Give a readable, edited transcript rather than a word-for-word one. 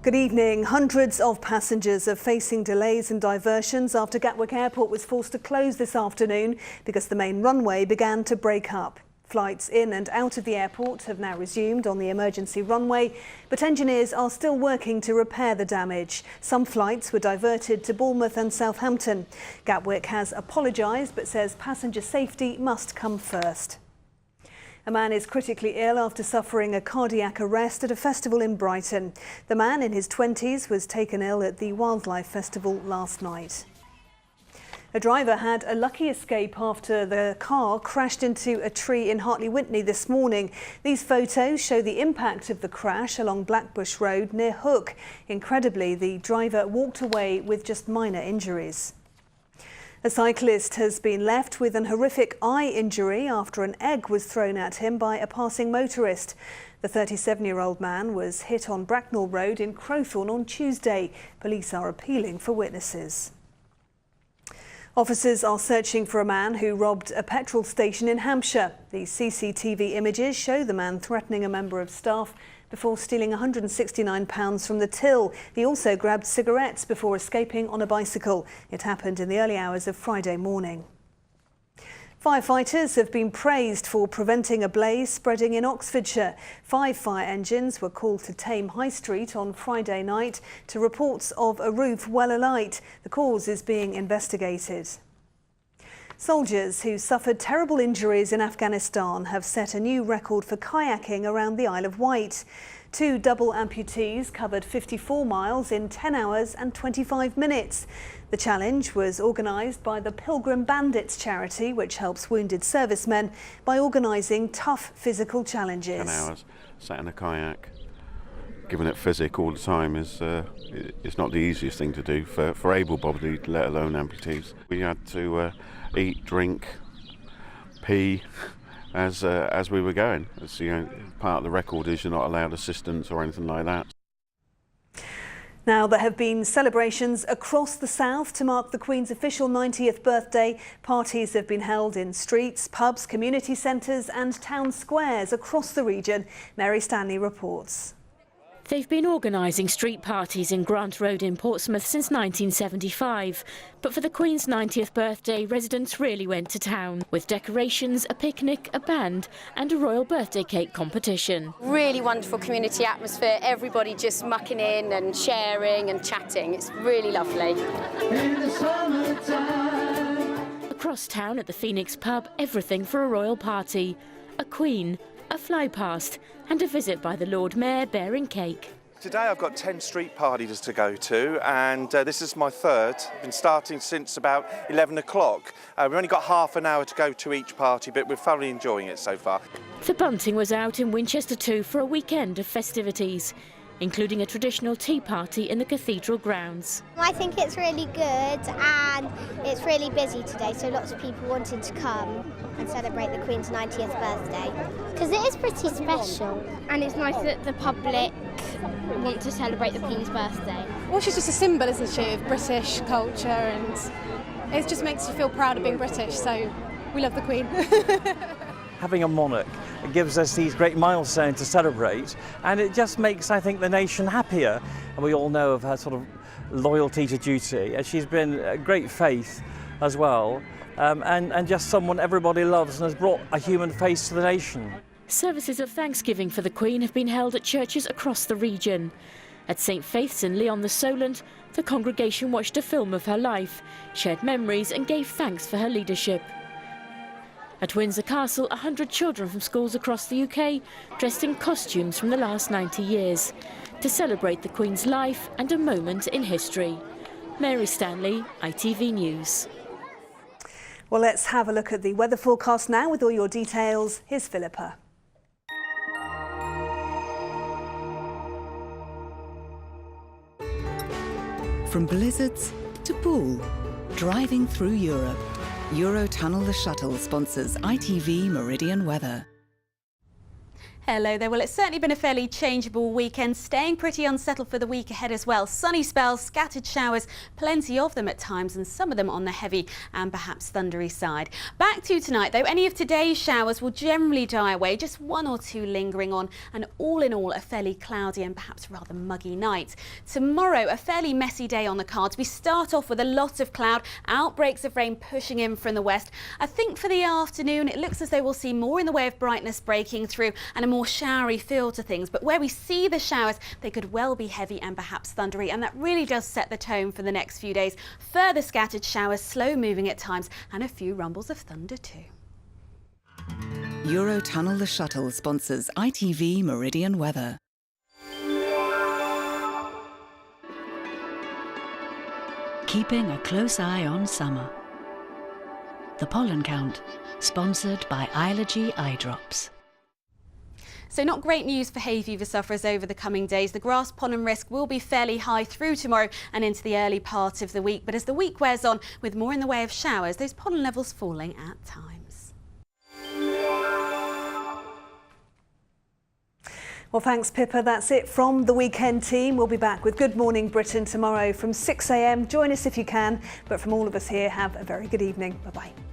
Good evening. Hundreds of passengers are facing delays and diversions after Gatwick Airport was forced to close this afternoon because the main runway began to break up. Flights in and out of the airport have now resumed on the emergency runway, but engineers are still working to repair the damage. Some flights were diverted to Bournemouth and Southampton. Gatwick has apologised but says passenger safety must come first. A man is critically ill after suffering a cardiac arrest at a festival in Brighton. The man in his 20s was taken ill at the Wildlife Festival last night. A driver had a lucky escape after the car crashed into a tree in Hartley-Wintney this morning. These photos show the impact of the crash along Blackbush Road near Hook. Incredibly, the driver walked away with just minor injuries. A cyclist has been left with an horrific eye injury after an egg was thrown at him by a passing motorist. The 37-year-old man was hit on Bracknell Road in Crowthorne on Tuesday. Police are appealing for witnesses. Officers are searching for a man who robbed a petrol station in Hampshire. The CCTV images show the man threatening a member of staff before stealing £169 from the till. He also grabbed cigarettes before escaping on a bicycle. It happened in the early hours of Friday morning. Firefighters have been praised for preventing a blaze spreading in Oxfordshire. 5 fire engines were called to Tame High Street on Friday night to reports of a roof well alight. The cause is being investigated. Soldiers who suffered terrible injuries in Afghanistan have set a new record for kayaking around the Isle of Wight. 2 double amputees covered 54 miles in 10 hours and 25 minutes. The challenge was organised by the Pilgrim Bandits charity, which helps wounded servicemen by organising tough physical challenges. 10 hours sat in a kayak, giving it physic all the time is not the easiest thing to do for able-bodied, let alone amputees. We had to eat, drink, pee as we were going. It's, part of the record is you're not allowed assistance or anything like that. Now, there have been celebrations across the south to mark the Queen's official 90th birthday. Parties have been held in streets, pubs, community centres and town squares across the region. Mary Stanley reports. They've been organising street parties in Grant Road in Portsmouth since 1975. But for the Queen's 90th birthday, residents really went to town, with decorations, a picnic, a band and a royal birthday cake competition. Really wonderful community atmosphere, everybody just mucking in and sharing and chatting. It's really lovely. In the summertime. Across town at the Phoenix pub, everything for a royal party. A Queen, a fly past and a visit by the Lord Mayor bearing cake. Today I've got 10 street parties to go to, and this is my third. I've been starting since about 11 o'clock. We've only got half an hour to go to each party, but we're thoroughly enjoying it so far. The bunting was out in Winchester too for a weekend of festivities, including a traditional tea party in the cathedral grounds. I think it's really good and it's really busy today, so lots of people wanted to come and celebrate the Queen's 90th birthday. Because it is pretty special. And it's nice that the public want to celebrate the Queen's birthday. Well, she's just a symbol, isn't she, of British culture, and it just makes you feel proud of being British, so we love the Queen. Having a monarch, it gives us these great milestones to celebrate, and it just makes, I think, the nation happier. And we all know of her sort of loyalty to duty, and she's been a great faith as well, and just someone everybody loves and has brought a human face to the nation. Services of thanksgiving for the Queen have been held at churches across the region. At St Faith's in Leon the Solent, the congregation watched a film of her life, shared memories and gave thanks for her leadership. At Windsor Castle, 100 children from schools across the UK dressed in costumes from the last 90 years to celebrate the Queen's life and a moment in history. Mary Stanley, ITV News. Well, let's have a look at the weather forecast now with all your details. Here's Philippa. From blizzards to pool, driving through Europe. Eurotunnel the Shuttle sponsors ITV Meridian weather. Hello there. Well, it's certainly been a fairly changeable weekend, staying pretty unsettled for the week ahead as well. Sunny spells, scattered showers, plenty of them at times, and some of them on the heavy and perhaps thundery side. Back to tonight, though, any of today's showers will generally die away, just one or two lingering on, and all in all, a fairly cloudy and perhaps rather muggy night. Tomorrow, a fairly messy day on the cards. We start off with a lot of cloud, outbreaks of rain pushing in from the west. I think for the afternoon, it looks as though we'll see more in the way of brightness breaking through and a more showery feel to things, but where we see the showers, they could well be heavy and perhaps thundery, and that really does set the tone for the next few days. Further scattered showers, slow moving at times, and a few rumbles of thunder too. Eurotunnel the Shuttle sponsors ITV Meridian weather. Keeping a close eye on summer. The Pollen Count, sponsored by Allergy Eye Drops. So not great news for hay fever sufferers over the coming days. The grass pollen risk will be fairly high through tomorrow and into the early part of the week. But as the week wears on, with more in the way of showers, those pollen levels falling at times. Well, thanks, Pippa. That's it from the weekend team. We'll be back with Good Morning Britain tomorrow from 6 a.m. Join us if you can. But from all of us here, have a very good evening. Bye-bye.